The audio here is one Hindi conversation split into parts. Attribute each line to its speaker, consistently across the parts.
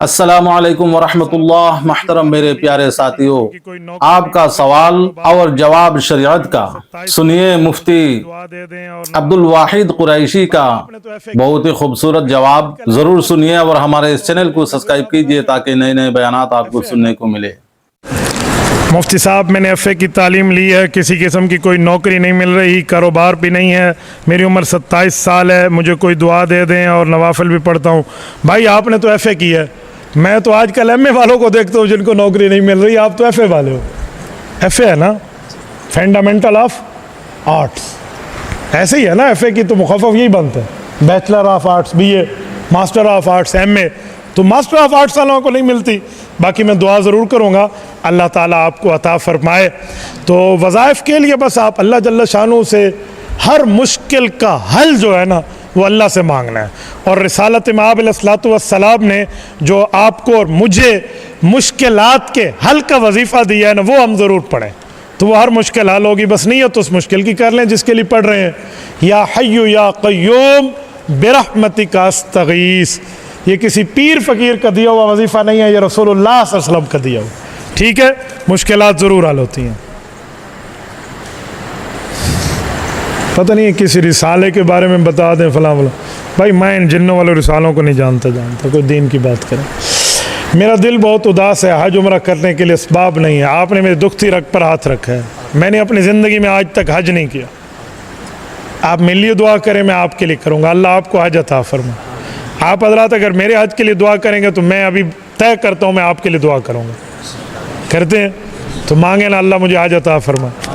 Speaker 1: अस्सलामुअलैकुम वरहमतुल्लाह। महतरम मेरे प्यारे साथियों, आपका सवाल और जवाब शरीयत का सुनिए। मुफ्ती अब्दुल वाहिद कुरैशी का बहुत ही खूबसूरत जवाब ज़रूर सुनिए और हमारे इस चैनल को सब्सक्राइब कीजिए ताकि नए नए बयानात आपको सुनने को मिले।
Speaker 2: मुफ्ती साहब, मैंने एफ़ए की तालीम ली है, किसी किस्म की कोई नौकरी नहीं मिल रही, कारोबार भी नहीं है, मेरी उम्र 27 साल है, मुझे कोई दुआ दे दें और नवाफिल भी पढ़ता हूँ। भाई आपने तो एफ़ए की है, मैं तो आजकल एमए वालों को देखता हूँ जिनको नौकरी नहीं मिल रही, आप तो एफ़ए वाले हो। एफ़ए है ना, फंडामेंटल ऑफ आर्ट्स, ऐसे ही है ना। एफ़ए की तो मुखफ़फ़ यही बनता है, bachelor of arts, BA, master of arts, MA. तो मास्टर ऑफ आर्ट्स वालों को नहीं मिलती। बाकी मैं दुआ ज़रूर करूँगा अल्लाह ताला आपको अता फ़रमाए। तो वज़ाइफ़ के लिए बस आप अल्लाह जल्ल शानू से हर मुश्किल का हल जो है ना वो अल्लाह से मांगना है। और रिसालत इमाम अलैहिस्सलातु वस्सलाम ने जो आपको और मुझे मुश्किलात के हल का वजीफ़ा दिया है ना, वो हम ज़रूर पढ़ें तो वो हर मुश्किल हल होगी। बस नीयत तो उस मुश्किल की कर लें जिसके लिए पढ़ रहे हैं। या हय्यु या क़य्यूम बिरहमतिका अस्तगीस, ये किसी पीर फ़कीर का दिया हुआ वजीफ़ा नहीं है, ये रसूलुल्लाह सल्लल्लाहु अलैहि वसल्लम का दिया हुआ। ठीक है, मुश्किलात ज़रूर हल होती हैं। पता नहीं किसी रिसाले के बारे में बता दें फलां फलां। भाई मैं इन जिन्नों वाले रिसालों को नहीं जानता कोई दीन की बात करें। मेरा दिल बहुत उदास है, हज उम्रा करने के लिए इसबाब नहीं है। आपने मेरे दुखती रग पर हाथ रखा है, मैंने अपनी ज़िंदगी में आज तक हज नहीं किया। आप मेरे लिए दुआ करें, मैं आपके लिए करूँगा, अल्लाह आपको हज अता फरमाए। आप हज़रात अगर मेरे हज के लिए दुआ करेंगे तो मैं अभी तय करता हूँ मैं आपके लिए दुआ करूँगा। करते हैं तो मांगे ना अल्लाह मुझे हज अता फरमाए।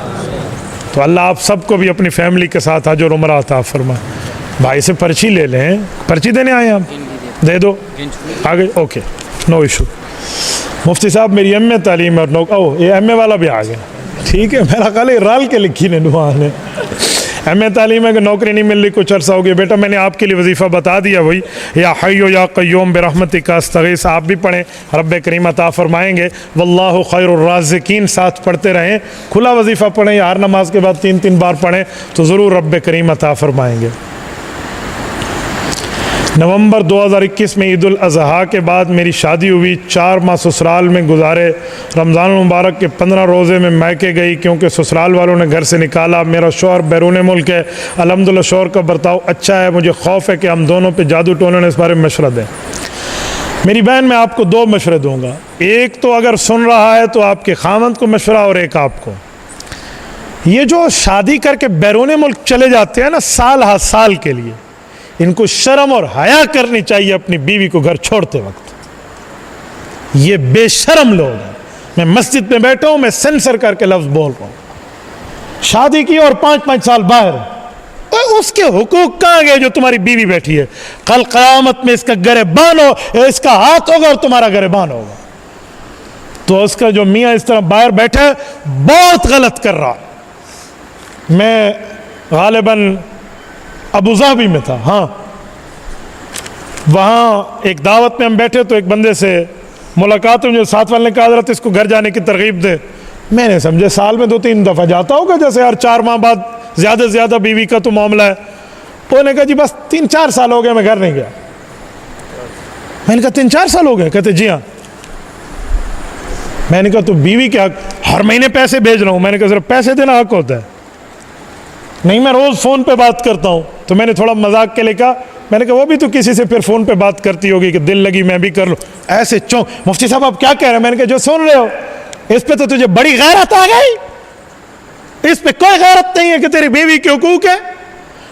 Speaker 2: तो अल्लाह आप सबको भी अपनी फैमिली के साथ हज और उम्रा अता फरमाए। भाई से पर्ची ले लें, पर्ची देने आए आप, दे दो आगे, ओके, नो इशू। मुफ्ती साहब मेरी एमए तालीम और ओह ये एमए वाला भी आ गया, ठीक है। मेरा ख्याल है राल के लिखी ने दुआ ने एमए तालीम है कि नौकरी नहीं मिल रही, कुछ अर्सा हो गया। बेटा मैंने आपके लिए वजीफ़ा बता दिया वही, या हय्यु या क़य्यूम बिरहमतिका अस्तगीस। आप भी पढ़ें, रब्बे करीम अता फरमाएंगे। वल्लाहु खैरुर राज़िकीन साथ पढ़ते रहें, खुला वजीफ़ा पढ़ें या हर नमाज के बाद 3-3 बार पढ़ें तो ज़रूर रब्बे करीम अता फरमाएंगे। नवंबर 2021 में ईद उल अज़हा के बाद मेरी शादी हुई। 4 माह ससुराल में गुजारे। रमज़ान मुबारक के 15 रोज़े में मैके गई क्योंकि ससुराल वालों ने घर से निकाला। मेरा शौहर बैरून मुल्क है, अल्हम्दुलिल्लाह शौहर का बर्ताव अच्छा है। मुझे खौफ है कि हम दोनों पे जादू टोने ने इस बारे में मशवरा दें। मेरी बहन, मैं आपको 2 मशवरे दूँगा, एक तो अगर सुन रहा है तो आपके खामंद को मशवरा और एक आपको। ये जो शादी करके बैरून मुल्क चले जाते हैं ना साल हर साल के लिए, इनको शर्म और हया करनी चाहिए अपनी बीवी को घर छोड़ते वक्त। ये बेशर्म लोग हैं। मैं मस्जिद में बैठा हूं, मैं सेंसर करके लफ्ज बोल रहा हूं। शादी की और 5-5 साल बाहर, तो उसके हुकूक कहां गए जो तुम्हारी बीवी बैठी है? कल क़यामत में इसका गिरबान हो, इसका हाथ होगा और तुम्हारा गिरबान होगा। तो उसका जो मियाँ इस तरह बाहर बैठा है बहुत गलत कर रहा। मैं गालिबन अबू ज़ाबी में था, हाँ, वहाँ एक दावत में हम बैठे तो एक बंदे से मुलाकात हुई, जो साथ वाले ने कहा हज़रत इसको घर जाने की तरगीब दे। मैंने समझे साल में 2-3 दफ़ा जाता होगा, जैसे हर 4 माह बाद ज़्यादा से ज़्यादा बीवी का तो मामला है। उन्होंने कहा जी बस 3-4 साल हो गए मैं घर नहीं गया। मैंने कहा 3-4 साल हो गए? कहते जी हाँ। मैंने कहा तो बीवी क्या हर महीने पैसे भेज रहा हूँ? मैंने कहा सिर्फ पैसे देना हक होता है? नहीं, मैं रोज़ फ़ोन पे बात करता हूँ। तो मैंने थोड़ा मजाक के लिए कहा, मैंने कहा वो भी तो किसी से फिर फ़ोन पे बात करती होगी कि दिल लगी मैं भी कर लूँ। ऐसे चौंक, मुफ्ती साहब आप क्या कह रहे हैं? मैंने कहा जो सुन रहे हो इस पे तो तुझे बड़ी गैरत आ गई, इस पे कोई गैरत नहीं है कि तेरी बीवी के हुकूक है।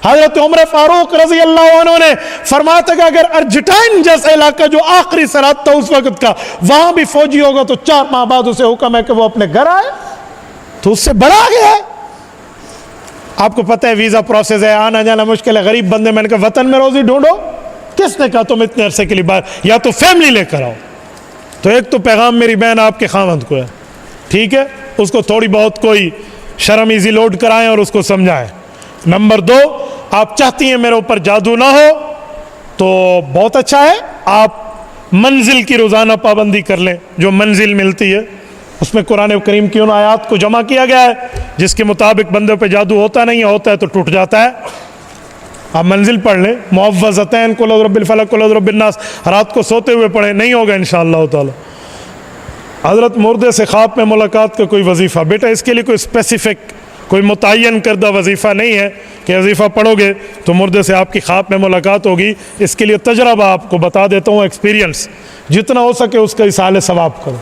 Speaker 2: हज़रत उमर फारूक रज़ी अल्लाह अन्हु ने फरमाया था कि अगर अर्जेंटाइन जैसा इलाका जो आखिरी सरहद था उस वक्त का, वहाँ भी फौजी होगा तो 4 माह बाद उसे हुक्म है कि वो अपने घर आए, तो उससे बड़ा गया है। आपको पता है वीज़ा प्रोसेस है, आना जाना मुश्किल है, गरीब बंदे। मैंने कहा वतन में रोज़ी ढूंढो। किसने कहा तुम इतने अरसे के लिए बाहर, या तो फैमिली लेकर आओ। तो एक तो पैगाम मेरी बहन आपके खामंद को है, ठीक है, उसको थोड़ी बहुत कोई शर्म इजी लोड कराएं और उसको समझाएं। नंबर 2, आप चाहती हैं मेरे ऊपर जादू ना हो तो बहुत अच्छा है, आप मंजिल की रोज़ाना पाबंदी कर लें। जो मंजिल मिलती है उसमें कुरान करीम की उन आयात को जमा किया गया है जिसके मुताबिक बंदे पे जादू होता नहीं है, होता है तो टूट जाता है। आप मंजिल पढ़ लें, मुअव्वज़तैन कुल औज़ु बिरब्बिल फलक कुल औज़ु बिरब्बिन नास, रात को सोते हुए पढ़ें, नहीं होगा इंशाअल्लाह ताला। हज़रत मुर्दे से ख्वाब में मुलाकात का कोई वजीफ़ा, बेटा इसके लिए कोई स्पेसिफिक कोई मुतय्यन करदा वजीफ़ा नहीं है कि वजीफ़ा पढ़ोगे तो मुर्दे से आपकी ख्वाब में मुलाकात होगी। इसके लिए तजरबा आपको बता देता हूँ, एक्सपीरियंस, जितना हो सके उसका इसाले सवाब करो।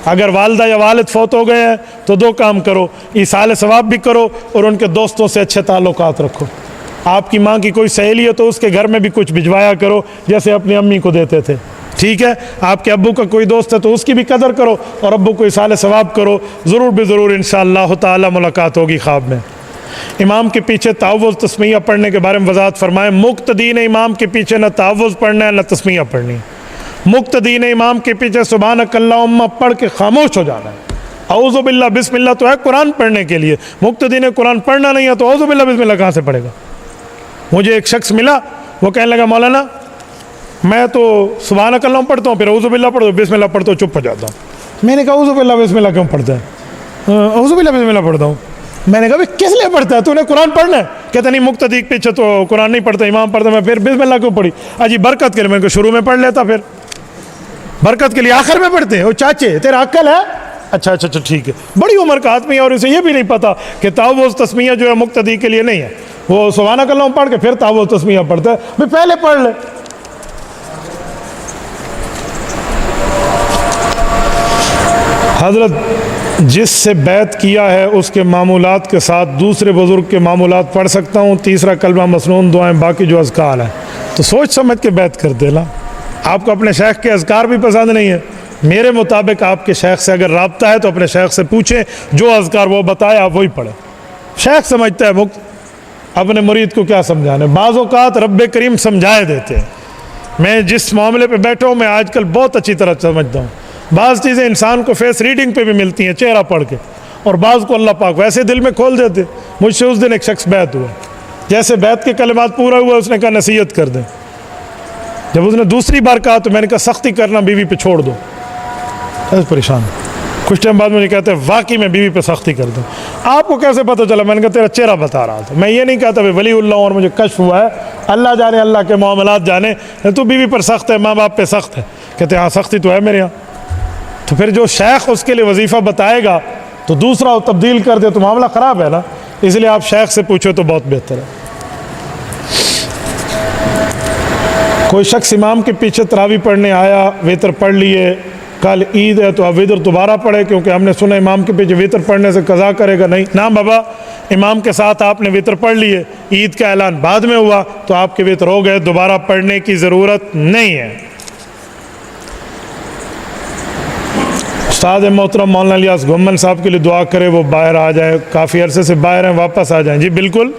Speaker 2: अगर वालदा या वालिद फौत हो गए हैं तो दो काम करो, इसाले सवाब भी करो और उनके दोस्तों से अच्छे ताल्लुकात रखो। आपकी माँ की कोई सहेली है तो उसके घर में भी कुछ भिजवाया करो जैसे अपनी अम्मी को देते थे, ठीक है। आपके अब्बू का कोई दोस्त है तो उसकी भी कदर करो और अब्बू को इसाले सवाब करो। ज़रूर भी ज़रूर इंशाअल्लाह ताला मुलाकात होगी ख्वाब में। इमाम के पीछे तावुज़ तस्मीया पढ़ने के बारे में वज़ाहत फरमाएं। मुक्तदीन इमाम के पीछे न तावुज़ पढ़ना है न तस्मीया पढ़नी है। मुक्तदीन इमाम के पीछे सुबहानक अल्लाहुम्मा पढ़ के खामोश हो जाना है। औज़ु बिल्लाह बिस्मिल्लाह तो है कुरान पढ़ने के लिए, मुक्तदीन कुरान पढ़ना नहीं है तो औज़ु बिल्लाह बिस्मिल्लाह कहाँ से पढ़ेगा। मुझे एक शख्स मिला, वो कहने लगा मौलाना मैं तो सुबहानक अल्लाह पढ़ता हूँ, फिर औज़ु बिल्लाह पढ़ता हूँ, बिस्मिल्लाह पढ़ता हूँ, चुप हो जाता हूँ। मैंने कहा औज़ु बिल्लाह बिस्मिल्लाह क्यों पढ़ता है? औज़ु बिल्लाह बिस्मिल्लाह पढ़ता हूँ। मैंने कहा भाई किस लिए पढ़ता है, तूने कुरान पढ़ना है? कहता नहीं मुक्तदी के पीछे तो कुरान नहीं पढ़ता, इमाम पढ़ता, मैं फिर बिस्मिल्लाह क्यों पढ़ी? अजी बरकत के लिए, मैंने कहा शुरू में पढ़ लेता, फिर बरकत के लिए आखिर में पढ़ते हैं। वो चाचे तेरा अक्ल है? अच्छा अच्छा अच्छा ठीक है। बड़ी उम्र का आदमी है और इसे ये भी नहीं पता कि तावुज़ तस्मीया जो है मुक्तदी के लिए नहीं है। वो सुबहानक अल्लाह पढ़ के फिर तावुज़ तस्मीया पढ़ता है। भाई पहले पढ़ ले। हज़रत जिससे बैत किया है उसके मामूलात के साथ दूसरे बुज़ुर्ग के मामूलात पढ़ सकता हूँ, तीसरा कलमा मसनून दुआएं, बाकी जो अज़कार है तो सोच समझ के बैत कर देना। आपको अपने शेख के अज़कार भी पसंद नहीं है, मेरे मुताबिक आपके शेख से अगर राब्ता है तो अपने शेख से पूछें, जो अज़कार वो बताए आप वही पढ़ें। शेख समझता है मुक्त, अपने मुरीद को क्या समझाने। बाज़ औक़ात रब्बे करीम समझाए देते हैं। मैं जिस मामले पे बैठा हूँ मैं आजकल बहुत अच्छी तरह समझता हूँ। बाज़ चीज़ें इंसान को फेस रीडिंग पे भी मिलती हैं, चेहरा पढ़ के, और बाज़ को अल्लाह पाक वैसे दिल में खोल देते। मुझसे उस दिन एक शख्स बैत हुआ, जैसे बैत के कलिमात पूरा हुआ उसने कहा नसीहत कर दें। जब उसने दूसरी बार कहा तो मैंने कहा सख्ती करना बीवी पे छोड़ दो। ऐसे परेशान, कुछ टाइम बाद मुझे कहते हैं वाकई मैं बीवी पे सख्ती कर दूँ। आपको कैसे पता चला? मैंने कहा तेरा चेहरा बता रहा था। मैं ये नहीं कहता भाई वलीउल्लाह और मुझे कश्फ हुआ है, अल्लाह जाने, अल्लाह के मामलात जाने, तू बीवी पर सख्त है, माँ बाप पे सख्त है। कहते हाँ सख्ती तो है मेरे यहाँ। तो फिर जो शेख उसके लिए वजीफ़ा बताएगा तो दूसरा तब्दील कर दे तो मामला ख़राब है ना। इसलिए आप शेख से पूछो तो बहुत बेहतर है। कोई शख्स इमाम के पीछे तरावी पढ़ने आया, वितर पढ़ लिए, कल ईद है तो अब वितर दोबारा पढ़े क्योंकि हमने सुना इमाम के पीछे वितर पढ़ने से कज़ा करेगा। नहीं ना बाबा, इमाम के साथ आपने वितर पढ़ लिए, ईद का ऐलान बाद में हुआ तो आपके वितर हो गए, दोबारा पढ़ने की ज़रूरत नहीं है। उस्ताद मोहतरम मौलाना इलियास घुम्मन साहब के लिए दुआ करें, वो बाहर आ जाए, काफ़ी अरसे से बाहर हैं, वापस आ जाएं। जी बिल्कुल,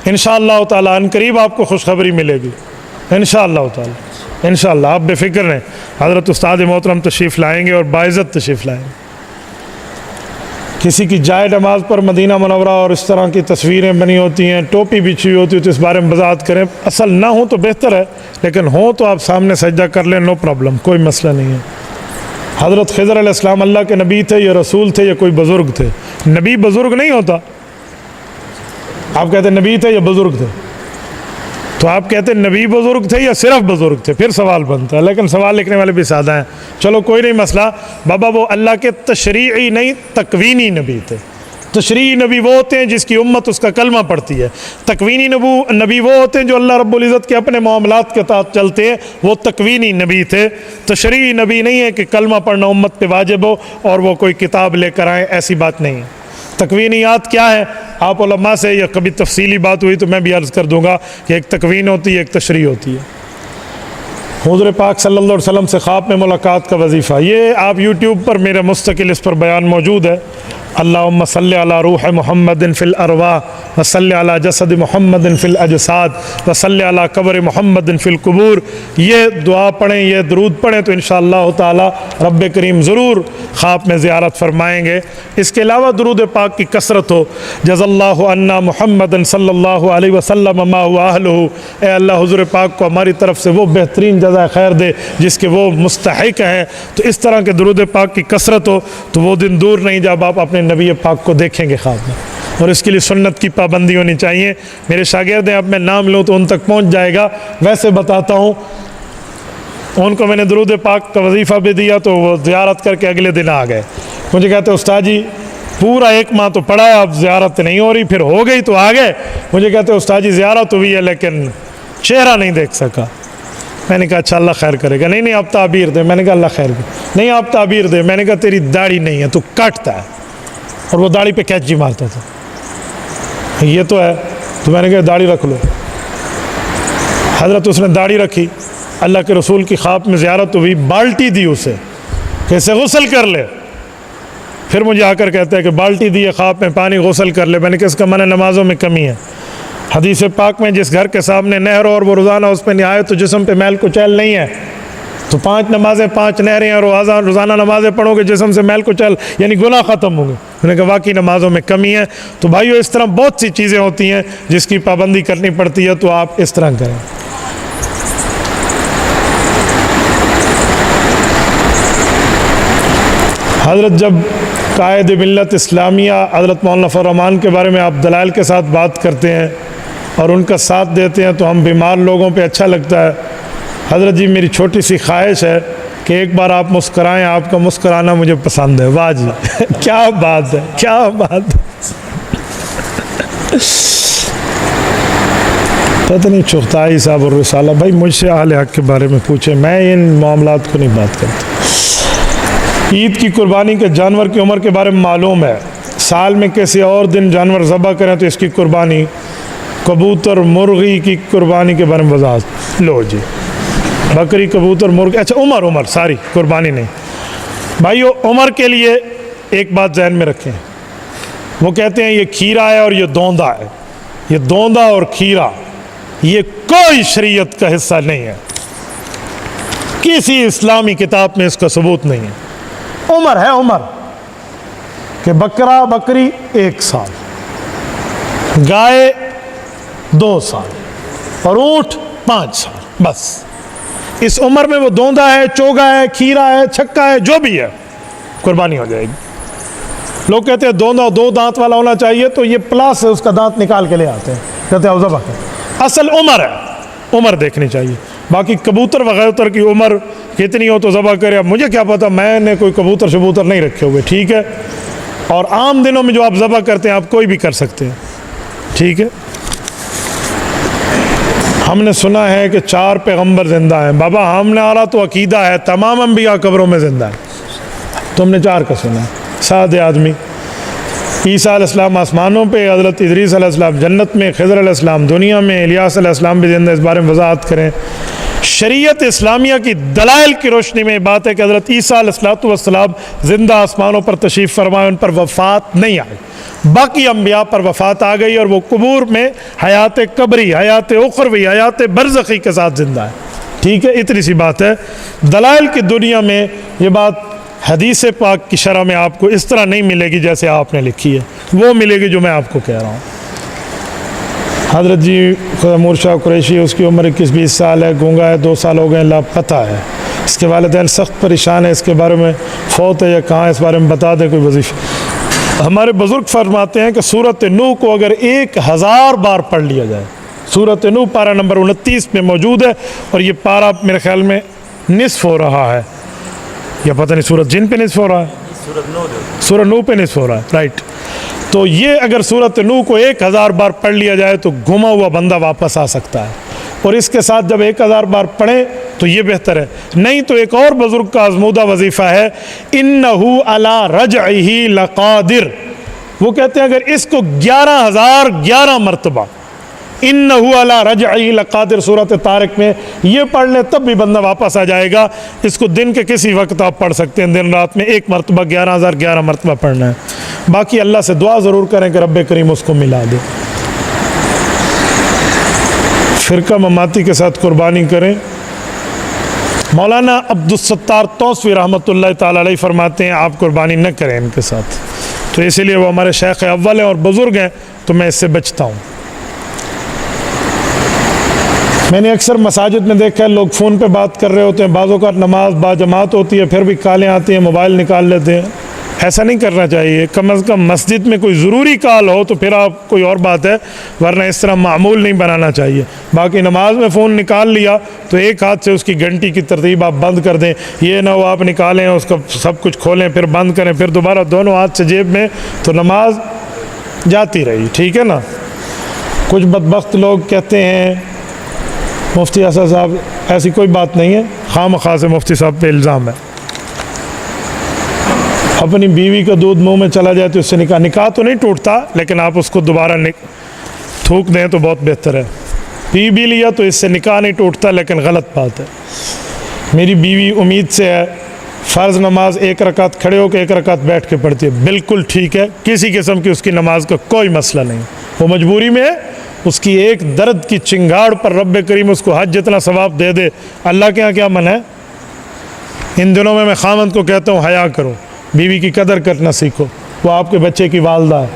Speaker 2: इंशाअल्लाह ताला अनकरीब आपको खुशखबरी मिलेगी इंशाअल्लाह ताला, इंशाअल्लाह आप बेफिक्र रहें। हज़रत उस्ताद मोहतरम तशरीफ़ लाएंगे और बाइज़्ज़त तशरीफ़ लाएंगे। किसी की जाए नमाज पर मदीना मुनव्वरा और इस तरह की तस्वीरें बनी होती हैं, टोपी बिछी हुई होती है, तो इस बारे में वज़ाहत करें। असल ना हो तो बेहतर है, लेकिन हो तो आप सामने सजदा कर लें, नो प्रॉब्लम, कोई मसला नहीं है। हज़रत ख़िज़र अलैहिस्सलाम अल्लाह के नबी थे या रसूल थे या कोई बुज़ुर्ग थे? नबी बुज़ुर्ग नहीं होता। आप कहते नबी थे या बुज़ुर्ग थे, तो आप कहते नबी बुज़ुर्ग थे या सिर्फ बुज़ुर्ग थे, फिर सवाल बनता है। लेकिन सवाल लिखने वाले भी सादा हैं, चलो कोई नहीं मसला। बाबा वो अल्लाह के तशरीई नहीं तकवीनी नबी थे। तशरीई नबी वो होते हैं जिसकी उम्मत उसका कलमा पढ़ती है। तकवीनी नबी वो होते हैं जो अल्लाह रब्बुल इज़्ज़त के अपने मामलात के तहत चलते हैं, वो तकवीनी नबी थे। तशरीई नबी नहीं है कि कलमा पढ़ना उम्मत पे वाजिब हो और वो कोई किताब लेकर आए, ऐसी बात नहीं है। तकवीनियात क्या है, आप उलमा से या कभी तफसीली बात हुई तो मैं भी अर्ज़ कर दूँगा कि एक तकवीन होती है, एक तशरीह होती है। हुज़ूर पाक सल्लल्लाहु अलैहि वसल्लम से ख्वाब में मुलाकात का वजीफ़ा, ये आप यूट्यूब पर मेरा मुस्तकिल इस पर बयान मौजूद है। अल्लाहुम्मा सल्लि अला रूह मुहम्मदिन फिल अरवाह व सल्लि अला जसद मुहम्मदिन फिल अजसाद व सल्लि अला कब्र मुहम्मदिन फिल कुबूर। ये दुआ पढ़ें, ये दरूद पढ़ें तो इंशाअल्लाह ताला रब्बे करीम ज़रूर ख्वाब में ज़ियारत फरमाएँगे। इसके अलावा दरूद पाक की कसरत हो। जज़ल्लाहु अन्ना मुहम्मदन सल्लल्लाहु अलैहि वसल्लम मा हुवा अहलुहु। ए अल्लाह हुज़ूर पाक को हमारी तरफ से वो बेहतरीन जज़ा खैर दे जिसके वो मुस्तहिक हैं। तो इस तरह के दरूद पाक की कसरत हो तो वो दिन दूर नहीं जब आप अपने नबी पाक को देखेंगे ख्वाब में। और इसके लिए सुन्नत की पाबंदी होनी चाहिए। मेरे शागिर्द हैं, अब मैं नाम लूँ तो उन तक पहुँच जाएगा। वैसे बताता हूँ, उनको मैंने दुरूद पाक का वजीफ़ा भी दिया तो वो ज़ियारत करके अगले दिन आ गए। मुझे कहते उस्ताद जी पूरा 1 माह तो पढ़ा है, अब ज़ियारत नहीं हो रही, फिर हो गई तो आ गए। मुझे कहते उस्ताद जी ज़ियारत हुई है लेकिन चेहरा नहीं देख सका। मैंने कहा अच्छा अल्लाह खैर करेगा। नहीं आप ताबीर दे। मैंने कहा अल्लाह खैर करे। नहीं आप ताबीर दे। मैंने कहा तेरी दाढ़ी नहीं है, तू काटता है। और वो दाढ़ी पे कैंची मारता था। ये तो है। तो मैंने कहा दाढ़ी रख लो। हजरत उसने दाढ़ी रखी, अल्लाह के रसूल की ख्वाब में ज़ियारत हुई, बाल्टी दी उसे कैसे गुस्ल कर ले। फिर मुझे आकर कहता है कि बाल्टी दी है ख्वाब में, पानी गुस्ल कर ले। मैंने किसका मन नमाज़ों में कमी है। हदीस पाक में जिस घर के सामने नहर और वो रोज़ाना उस पर नहाए तो जिस्म पे मैल कुचैल नहीं है। तो 5 नमाजें 5 नहरें और रोज़ाना नमाजें पढ़ोगे जिस्म से मैल कुचैल यानी गुनाह ख़त्म होंगे। मैंने कहा वाकई नमाज़ों में कमी है। तो भाइयों इस तरह बहुत सी चीज़ें होती हैं जिसकी पाबंदी करनी पड़ती है, तो आप इस तरह करें। हज़रत जब कायद मिल्लत इस्लामिया हज़रत मौलाना फ़ज़ल रहमान के बारे में आप दलाइल के साथ बात करते हैं और उनका साथ देते हैं तो हम बीमार लोगों पे अच्छा लगता है। हज़रत जी मेरी छोटी सी ख्वाहिश है कि एक बार आप मुस्कराएं, आपका मुस्कराना मुझे पसंद है। वाह जी क्या बात है, क्या बात है। पता नहीं चुगताई साहब और रिसाला भाई मुझसे अहले हक़ के बारे में पूछे, मैं इन मामलात को नहीं बात करता। ईद की कुर्बानी के जानवर की उम्र के बारे में मालूम है। साल में किसी और दिन जानवर ज़बह करें तो इसकी कुर्बानी, कबूतर मुर्गी की कुर्बानी के बारे में वजाहत। लो जी, बकरी कबूतर मुर्गी, अच्छा उम्र सारी कुर्बानी नहीं। भाइयों उम्र के लिए एक बात जहन में रखें, वो कहते हैं ये खीरा है और ये दोंदा है। ये दोंदा और खीरा ये कोई शरीयत का हिस्सा नहीं है, किसी इस्लामी किताब में इसका सबूत नहीं है। उम्र है उम्र कि बकरा बकरी 1 साल, गाय 2 साल और ऊँट 5 साल, बस इस उम्र में वो दोंदा है, चोगा है, खीरा है, छक्का है, जो भी है कुर्बानी हो जाएगी। लोग कहते हैं दोंदा 2 दांत वाला होना चाहिए, तो ये प्लास से उसका दांत निकाल के ले आते हैं, कहते हैं ज़बह कर। असल उम्र है, उम्र देखनी चाहिए। बाकी कबूतर वगैरह की उम्र कितनी हो तो ज़बह करे, अब मुझे क्या पता, मैंने कोई कबूतर शबूतर नहीं रखे हुए, ठीक है। और आम दिनों में जो आप ज़बह करते हैं आप कोई भी कर सकते हैं, ठीक है। हमने सुना है कि 4 पैगंबर ज़िंदा हैं। बाबा हमारा तो अकीदा है तमाम अंबिया कब्रों में ज़िंदा है, तुमने 4 का सुना है। सादे आदमी ईसा अलैहिस्सलाम आसमानों पे, हज़रत इदरीस अलैहिस्सलाम जन्नत में, खिज़र अलैहिस्सलाम दुनिया में, इलियास अलैहिस्सलाम भी ज़िंदा। इस बारे में वज़ाहत करें। शरीयत इस्लामिया की दलाइल की रोशनी में बात है कि हज़रत ईसा अलैहिस्सलाम ज़िंदा आसमानों पर तशरीफ़ फरमाए, उन पर वफ़ात नहीं आई। बाकी अंबिया पर वफ़ात आ गई और वो कबूर में हयात कब्री, हयात उखरवी, हयात बरज़खी के साथ ज़िंदा है, ठीक है। इतनी सी बात है। दलाइल की दुनिया में ये बात हदीस पाक की शरह में आपको इस तरह नहीं मिलेगी जैसे आपने लिखी है, वो मिलेगी जो मैं आपको कह रहा हूँ। हज़रत जी मुर्शा कुरैशी, उसकी उम्र 21-20 साल है, गूंगा है, 2 साल हो गए, लापता है। इसके वालिदैन सख्त परेशान है, इसके बारे में फौत है या कहाँ, इस बारे में बता दें कोई वजीफ़ा। हमारे बुज़ुर्ग फरमाते हैं कि सूरत नूह को अगर 1000 बार पढ़ लिया जाए, सूरत नूह पारा नंबर 29 में मौजूद है, और ये पारा मेरे ख्याल में निस्फ हो रहा है, या पता नहीं सूरत जिन पे निस्फ हो रहा है, सूरत नूह पे निस्फ हो रहा है, राइट। तो ये अगर सूरत नूह को 1000 बार पढ़ लिया जाए तो गुमा हुआ बंदा वापस आ सकता है। और इसके साथ जब 1000 बार पढ़ें तो ये बेहतर है। नहीं तो एक और बुजुर्ग का आज़मूदा वजीफ़ा है, इन्नहु अला रजइही लक़ादिर। वो कहते हैं अगर इसको 11,011 मरतबा इन्नहु अला रजइही लक़ादिर सूरत तारिक में ये पढ़ लें तब भी बंदा वापस आ जाएगा। इसको दिन के किसी वक्त आप पढ़ सकते हैं, दिन रात में 1 मरतबा 11,011 मरतबा पढ़ना है। बाकी अल्लाह से दुआ ज़रूर करें कि रब्बे करीम उसको मिला दे। फ़िरका ममाती के साथ कुर्बानी करें। मौलाना अब्दुस्सत्तार तौसवी रहमतुल्लाह ताला अलैह फरमाते हैं आप कुर्बानी न करें इनके साथ, तो इसीलिए वो हमारे शेख अव्वल हैं और बुज़ुर्ग हैं, तो मैं इससे बचता हूँ। मैंने अक्सर मसाजिद में देखा है लोग फ़ोन पे बात कर रहे होते हैं, बाज़ों का नमाज बाजमात होती है, फिर भी कालें आती हैं, मोबाइल निकाल लेते हैं। ऐसा नहीं करना चाहिए। कम अज़ कम मस्जिद में कोई ज़रूरी कॉल हो तो फिर आप कोई और बात है, वरना इस तरह मामूल नहीं बनाना चाहिए। बाकी नमाज में फ़ोन निकाल लिया तो एक हाथ से उसकी घंटी की तरतीब आप बंद कर दें। ये ना हो आप निकालें, उसका सब कुछ खोलें, फिर बंद करें, फिर दोबारा दोनों हाथ से जेब में, तो नमाज जाती रही। ठीक है ना। कुछ बदबख्त लोग कहते हैं मुफ्ती असद साहब, ऐसी कोई बात नहीं है, खामखा से मुफ्ती साहब पे इल्ज़ाम है। अपनी बीवी का दूध मुंह में चला जाए तो उससे निकाह तो नहीं टूटता, लेकिन आप उसको दोबारा थूक दें तो बहुत बेहतर है। पी भी लिया तो इससे निकाह नहीं टूटता, लेकिन गलत बात है। मेरी बीवी उम्मीद से है फ़र्ज़ नमाज 1 रकात खड़े होकर 1 रकात बैठ के पढ़ती है, बिल्कुल ठीक है, किसी किस्म की उसकी नमाज का कोई मसला नहीं। वो मजबूरी में है, उसकी एक दर्द की चिंगाड़ पर रब्बे करीम उसको हज जितना सवाब दे दे। अल्लाह के यहाँ क्या मन है। इन दिनों में मैं खामद को कहता हूँ हया करो, बीवी की कदर करना सीखो। वो आपके बच्चे की वालदा है,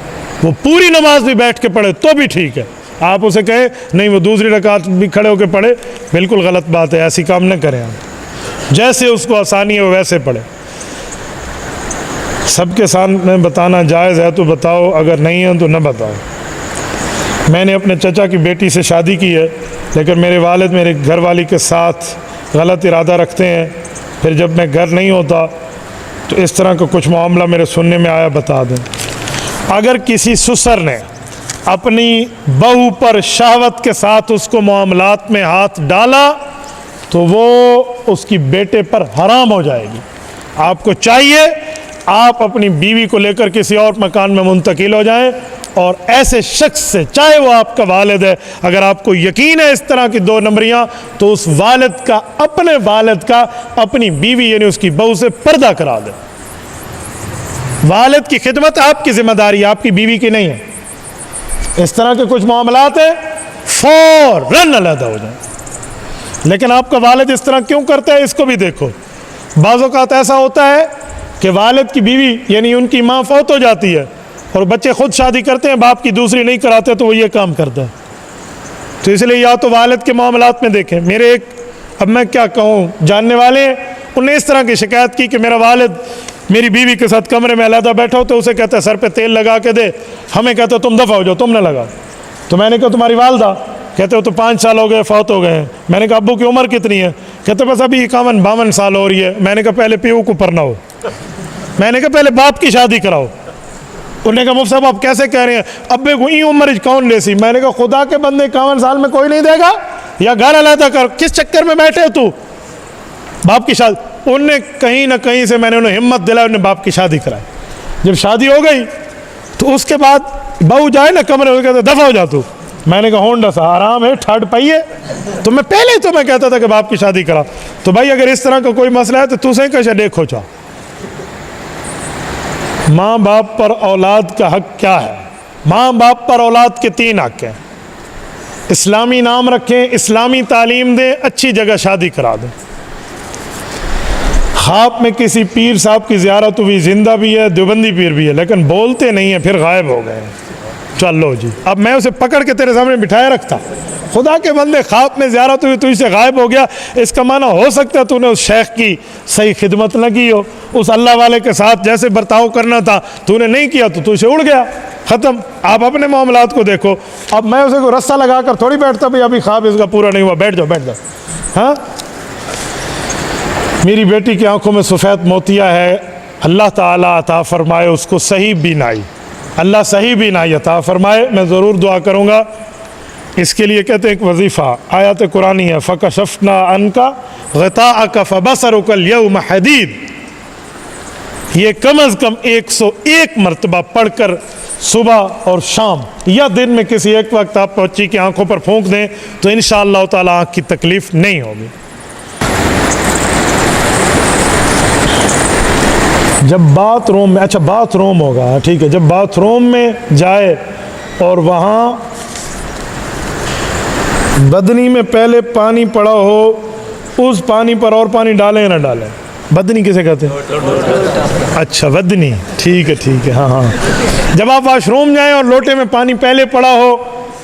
Speaker 2: वो पूरी नमाज भी बैठ के पढ़े तो भी ठीक है। आप उसे कहे नहीं वो दूसरी रकात भी खड़े होकर पढ़े, बिल्कुल गलत बात है, ऐसी काम न करें आप। जैसे उसको आसानी है वो वैसे पढ़े। सबके सामने बताना जायज़ है तो बताओ, अगर नहीं है तो न बताओ। मैंने अपने चचा की बेटी से शादी की है, लेकिन मेरे वालिद मेरे घर वाली के साथ गलत इरादा रखते हैं। फिर जब मैं घर नहीं होता तो इस तरह का कुछ मामला मेरे सुनने में आया, बता दें। अगर किसी ससुर ने अपनी बहू पर शहवत के साथ उसको मामलात में हाथ डाला तो वो उसकी बेटे पर हराम हो जाएगी। आपको चाहिए आप अपनी बीवी को लेकर किसी और मकान में मुंतकिल हो जाएं, और ऐसे शख्स से, चाहे वो आपका वालिद है, अगर आपको यकीन है इस तरह की 2 नंबरियां, तो उस वालिद का, अपने वालिद का अपनी बीवी यानी उसकी बहू से पर्दा करा दे। वालिद की खिदमत आपकी जिम्मेदारी, आपकी बीवी की नहीं है। इस तरह के कुछ मामलात हैं, फौरन अलहदा हो जाए। लेकिन आपका वालिद इस तरह क्यों करता है, इसको भी देखो। बाज़ औक़ात ऐसा होता है कि वालिद की बीवी यानी उनकी माँ फौत हो जाती है और बच्चे खुद शादी करते हैं, बाप की दूसरी नहीं कराते, तो वो ये काम करता है। तो इसलिए या तो वालिद के मामलात में देखें। मेरे एक, अब मैं क्या कहूँ, जानने वाले हैं, उन्होंने इस तरह की शिकायत की कि मेरा वालिद मेरी बीवी के साथ कमरे में अलहदा बैठा हो तो उसे कहता है सर पे तेल लगा के दे, हमें कहते हो तुम दफ़ा हो जाओ, तुम न लगा। तो मैंने कहा तुम्हारी वालदा, कहते हो तो 5 साल हो गए, फौत हो गए हैं। मैंने कहा अब्बू की उम्र कितनी है, कहते बस अभी 51-52 साल हो रही है। मैंने कहा पहले पीऊ को परना हो, मैंने कहा पहले बाप की शादी कराओ। उन्होंने कहा मुफ्ती साहब आप कैसे कह रहे हैं, अब्बे को ई उम्र कौन लेसी। मैंने कहा खुदा के बंदे 51 साल में कोई नहीं देगा, या घर अलहदा कर, किस चक्कर में बैठे हो तू, बाप की शादी। उनने कहीं ना कहीं से मैंने उन्हें हिम्मत दिलाई, उन्हें बाप की शादी कराई। जब शादी हो गई तो उसके बाद बहू जाए ना कमरे में, कहते दफ़ा हो जा तू। मैंने कहा होंडा सा आराम है, ठंड पाइए। तो मैं पहले तो मैं कहता था कि बाप की शादी करा। तो भाई अगर इस तरह का कोई मसला है तो तू से कैसे देखो चाह। माँ बाप पर औलाद का हक क्या है। माँ बाप पर औलाद के 3 हक हैं। इस्लामी नाम रखें, इस्लामी तालीम दें, अच्छी जगह शादी करा दें। ख्वाब में किसी पीर साहब की ज़ियारत हुई, जिंदा भी है, देवबंदी पीर भी है, लेकिन बोलते नहीं है, फिर गायब हो गए। चलो जी, अब मैं उसे पकड़ के तेरे सामने बिठाया रखता, खुदा के बंदे ख्वाब में ज़ियारत हुई, तू इसे गायब हो गया। इसका माना हो सकता है तूने उस शेख की सही खिदमत न की हो, उस अल्लाह वाले के साथ जैसे बर्ताव करना था तूने नहीं किया, तो तू इसे उड़ गया, ख़त्म। आप अपने मामलात को देखो। अब मैं उसे को रस्सा लगा कर थोड़ी बैठता, भाई अभी ख्वाब इसका पूरा नहीं हुआ, बैठ जाओ बैठ जाओ। हाँ, मेरी बेटी की आंखों में सफ़ेद मोतिया है, अल्लाह ताला अता फरमाए उसको सही बीनाई, अल्लाह सही बीनाई अता फरमाए। मैं ज़रूर दुआ करूँगा। इसके लिए कहते हैं एक वजीफ़ा, आयत कुरानी है, फ़कशफ़ना अनका ग़िताअका फ़बसरुका अल-यौम हदीद। ये कम अज़ कम 101 मरतबा पढ़कर सुबह और शाम या दिन में किसी एक वक्त आप बच्ची की आंखों पर फूंक दें तो इंशाअल्लाह ताला आँख की तकलीफ़ नहीं होगी। जब बाथरूम में, अच्छा बाथरूम होगा, ठीक है, जब बाथरूम में जाए और वहाँ बदनी में पहले पानी पड़ा हो, उस पानी पर और पानी डालें ना डालें। बदनी किसे कहते हैं? अच्छा बदनी, ठीक है, हाँ हाँ। जब आप वाशरूम जाएं और लोटे में पानी पहले पड़ा हो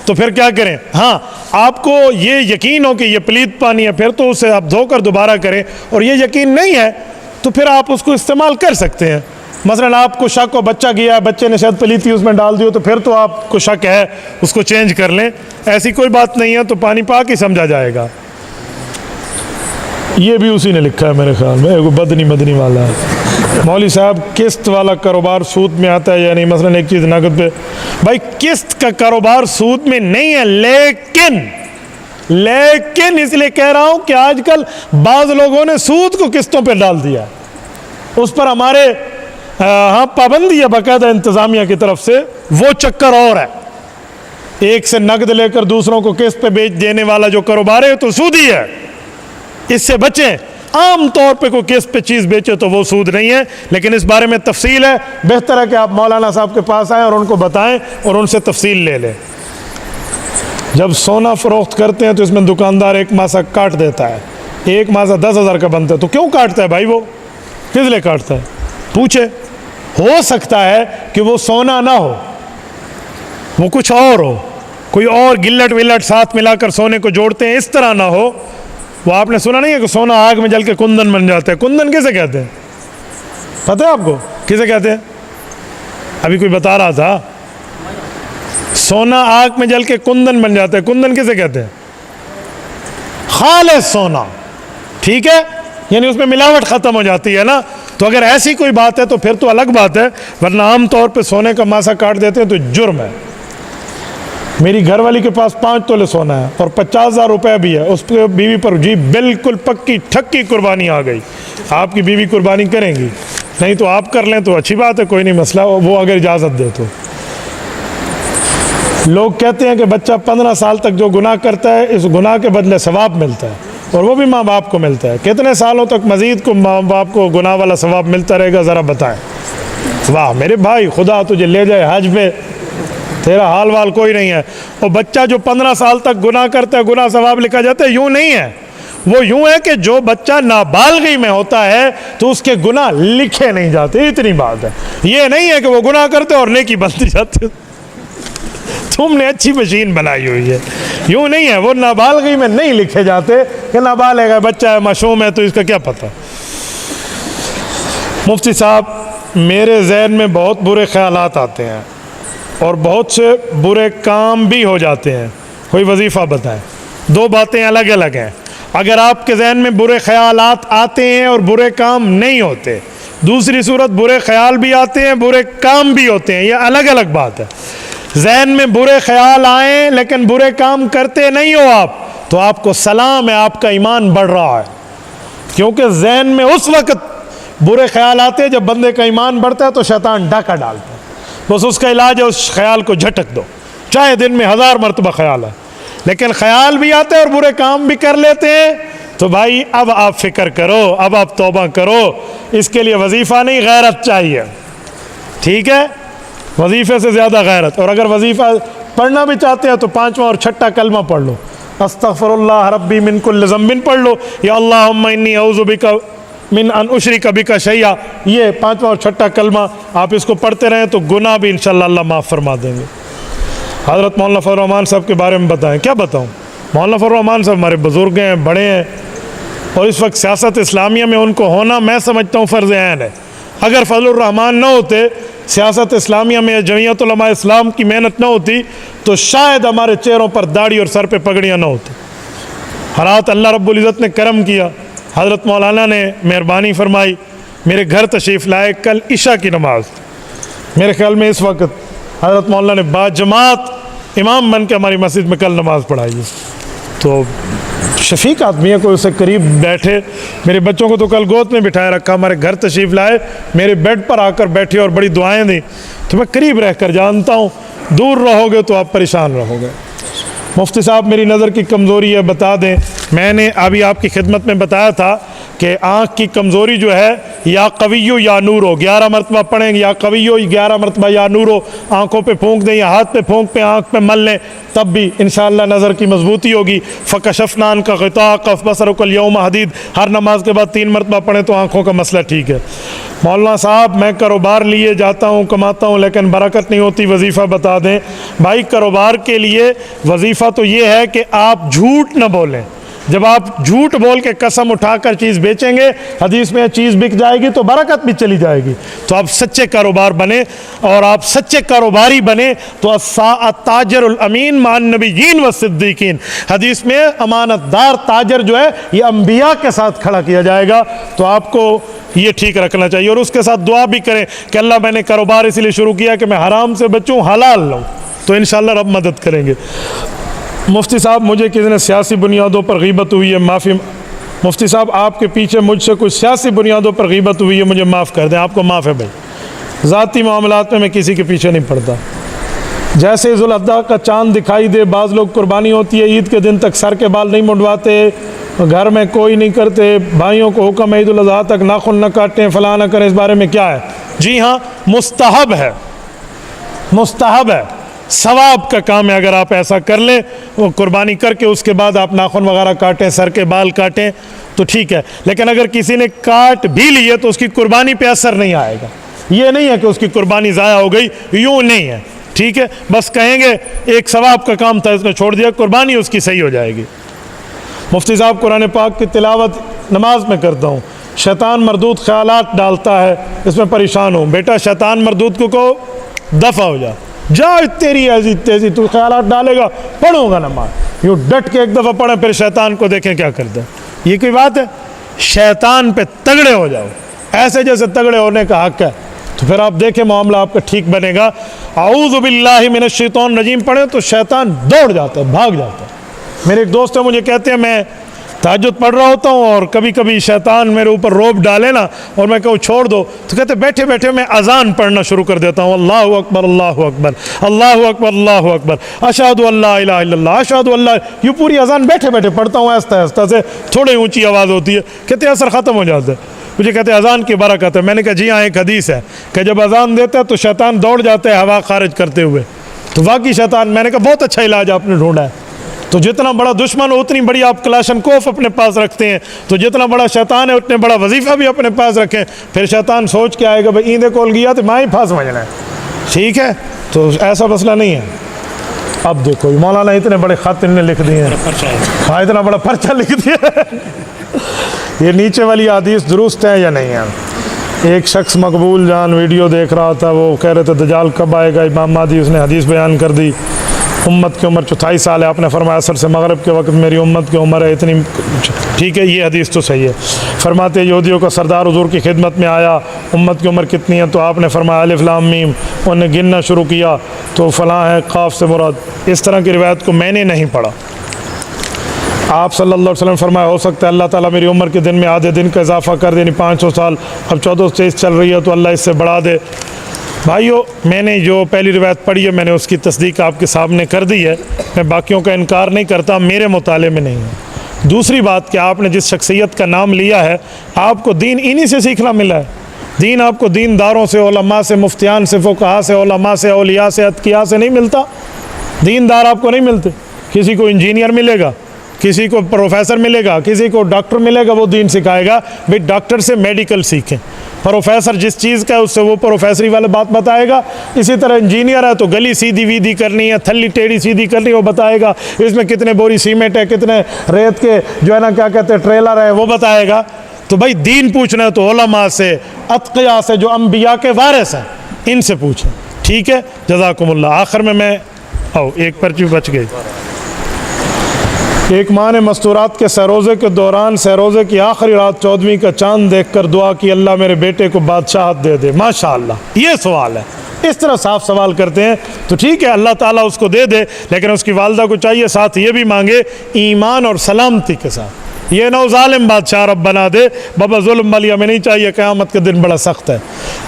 Speaker 2: तो फिर क्या करें? हाँ, आपको ये यकीन हो कि ये पलीत पानी है, फिर तो उसे आप धोकर दोबारा करें, और ये यकीन नहीं है तो फिर आप उसको इस्तेमाल कर सकते हैं। मसलन आपको शक हो बच्चा गया, बच्चे ने शायद पलीती उसमें डाल दी हो, तो फिर तो आपको शक है, उसको चेंज कर लें। ऐसी कोई बात नहीं है, तो पानी पाक ही समझा जाएगा। ये भी उसी ने लिखा है मेरे ख्याल में, वो बदनी मदनी वाला है। मौली साहब, किस्त वाला कारोबार सूद में आता है या नहीं? मसलन एक चीज़ नगद पे, भाई किस्त का कारोबार सूद में नहीं है, लेकिन इसलिए कह रहा हूं कि आजकल बाज़ लोगों ने सूद को किस्तों पे डाल दिया, उस पर हमारे हाँ पाबंदी है बाकायदा इंतज़ामिया की तरफ से। वो चक्कर और है, एक से नगद लेकर दूसरों को किस्त पे बेच देने वाला जो कारोबार है तो सूद ही है, इससे बचें। आम तौर पे कोई किस्त पे चीज़ बेचे तो वो सूद नहीं है, लेकिन इस बारे में तफसील है। बेहतर है कि आप मौलाना साहब के पास आएँ और उनको बताएं और उनसे तफसील ले लें। जब सोना फ़रोख्त करते हैं तो इसमें दुकानदार एक मासा काट देता है, एक मासा 10,000 का बनता है, तो क्यों काटता है भाई? वो किस लिए काटता है? पूछे। हो सकता है कि वो सोना ना हो, वो कुछ और हो, कोई और गिल्लट विल्लट साथ मिलाकर सोने को जोड़ते हैं, इस तरह ना हो। वो आपने सुना नहीं है कि सोना आग में जल के कुंदन बन जाता है? कुंदन किसे कहते हैं पता है आपको? किसे कहते हैं? अभी कोई बता रहा था, सोना आग में जल के कुंदन बन जाता है। कुंदन किसे कहते हैं? खालिस सोना, ठीक है, यानी उसमें मिलावट ख़त्म हो जाती है ना। तो अगर ऐसी कोई बात है तो फिर तो अलग बात है, वरना आम तौर पे सोने का मासा काट देते हैं तो जुर्म है। मेरी घरवाली के पास 5 तोले सोना है और 50,000 रुपये भी है, उस पर बीवी पर जी बिल्कुल पक्की ठक्की कुर्बानी आ गई। आपकी बीवी कुर्बानी करेंगी? नहीं तो आप कर लें तो अच्छी बात है, कोई नहीं मसला, वो अगर इजाज़त दे तो। लोग कहते हैं कि बच्चा 15 साल तक जो गुनाह करता है, इस गुनाह के बदले सवाब मिलता है, और वो भी माँ बाप को मिलता है। कितने सालों तक मज़ीद को माँ बाप को गुनाह वाला सवाब मिलता रहेगा, ज़रा बताएं। वाह मेरे भाई, खुदा तुझे ले जाए हज पे, तेरा हाल वाल कोई नहीं है। और बच्चा जो 15 साल तक गुनाह करता है, गुनाह सवाब लिखा जाता है, यूँ नहीं है। वो यूँ है कि जो बच्चा नाबालगी में होता है तो उसके गुनाह लिखे नहीं जाते, इतनी बात है। ये नहीं है कि वो गुनाह करते और नेकी बनती जाती। तुमने अच्छी मशीन बनाई हुई है, यूँ नहीं है। वो नाबालगी में नहीं लिखे जाते कि नाबालिग है, बच्चा है, मासूम है, तो इसका क्या पता। मुफ्ती साहब, मेरे जहन में बहुत बुरे ख्यालात आते हैं और बहुत से बुरे काम भी हो जाते हैं, कोई वजीफ़ा बताएं। 2 बातें अलग अलग हैं। अगर आपके जहन में बुरे ख्यालात आते हैं और बुरे काम नहीं होते, दूसरी सूरत बुरे ख्याल भी आते हैं, बुरे काम भी होते हैं, यह अलग अलग बात है। जहन में बुरे ख्याल आए लेकिन बुरे काम करते नहीं हो आप, तो आपको सलाम है, आपका ईमान बढ़ रहा है। क्योंकि जहन में उस वक्त बुरे ख्याल आते हैं जब बंदे का ईमान बढ़ता है, तो शैतान डाका डालता है। बस उसका इलाज है उस ख्याल को झटक दो, चाहे दिन में 1000 मरतबा ख्याल है। लेकिन ख्याल भी आते हैं और बुरे काम भी कर लेते हैं, तो भाई अब आप फिक्र करो, अब आप तौबा करो। इसके लिए वजीफ़ा नहीं, गैरत चाहिए, ठीक है? वजीफ़े से ज़्यादा गैरत। और अगर वजीफ़ा पढ़ना भी चाहते हैं तो 5वां और 6ठा कलमा पढ़ लो, अस्तग़फ़िरुल्लाह रब्बी मिन कुल्लि ज़ंबिन पढ़ लो, या अल्लाहुम्मा इन्नी अऊज़ु बिका मिन अन उशरिका बिका शैया। ये 5वां और 6ठा कलमा आप इसको पढ़ते रहें तो गुनाह भी इंशाअल्लाह अल्लाह माफ़ फरमा देंगे। हज़रत मौलाना फ़ज़ल रहमान साहब के बारे में बताएं, क्या बताऊं? मौलाना फ़ज़ल रहमान साहब हमारे बुज़ुर्ग हैं, बड़े हैं, और इस वक्त सियासत इस्लामिया में उनको होना मैं समझता हूँ फ़र्ज़ ऐन है। अगर फ़ज़लुर रहमान न होते, सियासत इस्लामिया में जमीयत उलमा इस्लाम की मेहनत न होती, तो शायद हमारे चेहरों पर दाढ़ी और सर पे पगड़ियाँ न होती। हालात अल्लाह रब्बुल इज़्ज़त ने करम किया, हज़रत मौलाना ने मेहरबानी फरमाई, मेरे घर तशरीफ़ लाए। कल इशा की नमाज, मेरे ख्याल में इस वक्त हज़रत मौलाना ने बाजमात इमाम बन के हमारी मस्जिद में कल नमाज़ पढ़ाई है। तो शफीक आदमी है, कोई उससे करीब बैठे। मेरे बच्चों को तो कल गोद में बिठाए रखा, हमारे घर तशरीफ़ लाए, मेरे बेड पर आकर बैठे और बड़ी दुआएं दी। तो मैं करीब रहकर जानता हूँ, दूर रहोगे तो आप परेशान रहोगे। मुफ्ती साहब, मेरी नज़र की कमज़ोरी है, बता दें। मैंने अभी आपकी खिदमत में बताया था कि आँख की कमज़ोरी जो है, या कवियो या नूरो, 11 मरतबा पढ़ेंगे, या कवियो 11 मरतबा या नूरो। आँखों पे फूंक दें या हाथ पे फूंक पे आँख पे मल लें, तब भी इंशाअल्लाह नज़र की मजबूती होगी। फ़कशफ़नान का ग़िता कफ़ बसरुकल यौम हदीद, हर नमाज के बाद 3 मरतबा पढ़ें तो आँखों का मसला ठीक है। मौलाना साहब, मैं कारोबार लिए जाता हूँ, कमाता हूँ, लेकिन बरकत नहीं होती, वजीफ़ा बता दें। भाई, कारोबार के लिए वजीफ़ा तो ये है कि आप झूठ न बोलें, जब आप झूठ बोल के कसम उठाकर चीज़ बेचेंगे, हदीस में चीज़ बिक जाएगी तो बरकत भी चली जाएगी। तो आप सच्चे कारोबार बने और आप सच्चे कारोबारी बने तो ताजरुल अमीन मान नबीयीन व सिद्दीकीन, हदीस में अमानतदार ताजर जो है ये अंबिया के साथ खड़ा किया जाएगा। तो आपको ये ठीक रखना चाहिए और उसके साथ दुआ भी करें कि अल्लाह मैंने कारोबार इसलिए शुरू किया कि मैं हराम से बचूं, हलाल लूँ, तो इंशाअल्लाह रब मदद करेंगे। मुफ्ती साहब मुझे किसी ने सियासी बुनियादों पर गीबत हुई है, माफ़ी। मुफ्ती साहब आपके पीछे मुझसे कुछ सियासी बुनियादों पर गीबत हुई है, मुझे माफ़ कर दें, आपको माफ़ है भाई। ज़ाती मामलात में मैं किसी के पीछे नहीं पड़ता। जैसे ज़ुल्हिज्जा का चाँद दिखाई दे, बाज़ लोग कुर्बानी होती है ईद के दिन तक सर के बाल नहीं मुंडवाते, घर में कोई नहीं करते, भाइयों को हुक्म है ईद उल अज़हा तक नाखून न काटें, फलां न करें, इस बारे में क्या है? जी हाँ, मुस्तहब है, मुस्तहब है, सवाब का काम है। अगर आप ऐसा कर लें, वो कुर्बानी करके उसके बाद आप नाखून वगैरह काटें, सर के बाल काटें तो ठीक है। लेकिन अगर किसी ने काट भी लिए तो उसकी कुर्बानी पे असर नहीं आएगा। ये नहीं है कि उसकी कुर्बानी ज़ाया हो गई, यूँ नहीं है, ठीक है। बस कहेंगे एक सवाब का काम था, इसने छोड़ दिया, कुर्बानी उसकी सही हो जाएगी। मुफ्ती साहब कुरान पाक की तिलावत नमाज में करता हूँ, शैतान मरदूद ख्यालात डालता है, इसमें परेशान हूँ। बेटा शैतान मरदूद को दफ़ा हो जा तेरी ऐसी तेजी, तू ख्यालात डालेगा, पढ़ूंगा नमाज, यूँ डट के एक दफ़ा पढ़ें, फिर शैतान को देखें क्या करता है। ये कोई बात है? शैतान पे तगड़े हो जाओ, ऐसे जैसे तगड़े होने का हक़ है, तो फिर आप देखें मामला आपका ठीक बनेगा। औज़ु बिल्लाहि मिनश शैतानिर रजीम पढ़ें तो शैतान दौड़ जाता है, भाग जाता है। मेरे एक दोस्त है, मुझे कहते हैं मैं तहज्जुद पढ़ रहा होता हूँ और कभी कभी शैतान मेरे ऊपर रोब डाले ना और मैं कहूँ छोड़ दो, तो कहते बैठे बैठे मैं अजान पढ़ना शुरू कर देता हूँ, अल्लाहु अकबर अल्लाहु अकबर अल्लाहु अकबर अल्लाहु अकबर अशहदु अल्ला इलाहा इल्लल्लाह अशहदु अल्ला, ये पूरी अजान बैठे बैठे पढ़ता हूँ, आहिस्ता आहिस्ता से, थोड़ी ऊँची आवाज़ होती है। कहते असर ख़त्म हो जाता है। मुझे कहते अजान की बरकत है। मैंने कहा जी हाँ, एक हदीस है कि जब अजान देता है तो शैतान दौड़ जाता है हवा खारिज करते हुए। तो वाकई शैतान, मैंने कहा बहुत अच्छा इलाज आपने ढूंढा है। तो जितना बड़ा दुश्मन हो उतनी बड़ी आप कलाशनकोफ अपने पास रखते हैं, तो जितना बड़ा शैतान है उतने बड़ा वजीफ़ा भी अपने पास रखें। फिर शैतान सोच के आएगा भाई ईंदे कोल गया तो मैं ही फांस समझना है, ठीक है। तो ऐसा मसला नहीं है। अब देखो मौलाना इतने बड़े ख़त इन्होंने लिख दिए हैं, हाँ इतना बड़ा पर्चा लिख दिया। ये नीचे वाली हदीस दुरुस्त है या नहीं है? एक शख्स मकबूल जान वीडियो देख रहा था, वो कह रहे थे दज्जाल कब आएगा इमाम महदी, उसने हदीस बयान कर दी। उम्मत की उम्र 24 साल है, आपने फरमाया असर से मगरब के वक्त मेरी उम्मत की उम्र है इतनी, ठीक है, ये हदीस तो सही है। फरमाते यहूदियों का सरदार हुजूर की खिदमत में आया, उम्मत की उम्र कितनी है? तो आपने फरमाया अलिफ लाम मीम, उन्हें गिनना शुरू किया तो फ़लाँ है, क़ाफ से मुराद। इस तरह की रिवायत को मैंने नहीं पढ़ा। आप सल्लल्लाहु अलैहि वसल्लम फरमाया हो सकता है अल्लाह ताला मेरी उम्र के दिन में आधे दिन का इजाफा कर दे, 500 साल, अब 1423 चल रही है तो अल्लाह इससे बढ़ा दे। भाइयों मैंने जो पहली रिवायत पढ़ी है मैंने उसकी तस्दीक आपके सामने कर दी है, मैं बाकियों का इनकार नहीं करता, मेरे मुताले में नहीं है। दूसरी बात कि आपने जिस शख्सियत का नाम लिया है, आपको दीन इन्हीं से सीखना मिला है। दीन आपको दीनदारों से, उलमा से, मुफ्तियान से, फ़ुक़हा से, उलमा से, औलिया से, अतकिया से नहीं मिलता। दीनदार आपको नहीं मिलते। किसी को इंजीनियर मिलेगा, किसी को प्रोफेसर मिलेगा, किसी को डॉक्टर मिलेगा, वो दीन सिखाएगा। भाई डॉक्टर से मेडिकल सीखें, प्रोफेसर जिस चीज़ का है उससे वो प्रोफेसरी वाले बात बताएगा। इसी तरह इंजीनियर है तो गली सीधी वीधी करनी है, थल्ली टेढ़ी सीधी करनी है, वो बताएगा। इसमें कितने बोरी सीमेंट है, कितने रेत के जो है ना क्या कहते हैं ट्रेलर है, वो बताएगा। तो भाई दीन पूछना है तो उलमा से, अतकिया से, जो अंबिया के वारिस हैं, इनसे पूछें, ठीक है। जज़ाकुमुल्लाह। आखिर में मैं एक पर्ची बच गई। एक माँ ने मस्तूरात के सरोज़े के दौरान सरोज़े की आखिरी रात 14वीं का चांद देखकर दुआ की अल्लाह मेरे बेटे को बादशाहत दे दे। माशाअल्लाह, ये सवाल है। इस तरह साफ सवाल करते हैं तो ठीक है, अल्लाह ताला उसको दे दे, लेकिन उसकी वालदा को चाहिए साथ ये भी मांगे ईमान और सलामती के साथ। ये ना ज़ालिम बादशाह रब बना दे, बाबा जुल्म वाली हमें नहीं चाहिए, क़यामत के दिन बड़ा सख्त है।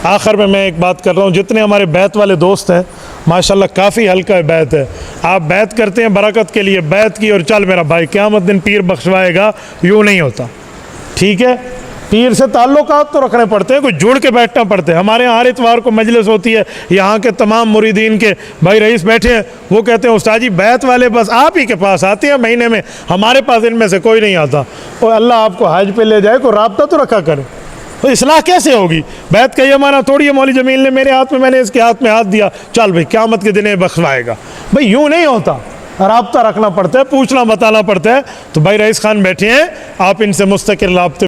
Speaker 2: आखिर में मैं एक बात कर रहा हूँ, जितने हमारे बैत वाले दोस्त हैं माशाल्लाह काफ़ी हल्का बैत है। आप बैत करते हैं बरकत के लिए, बैत की और चल मेरा भाई क़यामत दिन पीर बख्शवाएगा, यूँ नहीं होता, ठीक है। पीर से ताल्लुकात तो रखने पड़ते हैं, कुछ जुड़ के बैठना पड़ते हैं। हमारे यहाँ हर इतवार को मजलिस होती है, यहाँ के तमाम मुरीदीन के भाई रईस बैठे हैं, वो कहते हैं उस्ताद जी बैत वाले बस आप ही के पास आते हैं महीने में, हमारे पास इनमें से कोई नहीं आता। और अल्लाह आपको हज पे ले जाए, कोई राब्ता तो रखा करे। तो इस्लाह कैसे होगी? बैत का ये माना थोड़ी है मौली जमील ने मेरे हाथ में, मैंने इसके हाथ में हाथ दिया, चल भाई क़यामत के दिन बख्शवाएगा। भाई यूँ नहीं होता। राब्ता रखना पड़ता है, पूछना बताना पड़ता है। तो भाई रईस खान बैठे हैं, आप इनसे मुस्तकिल राब्ते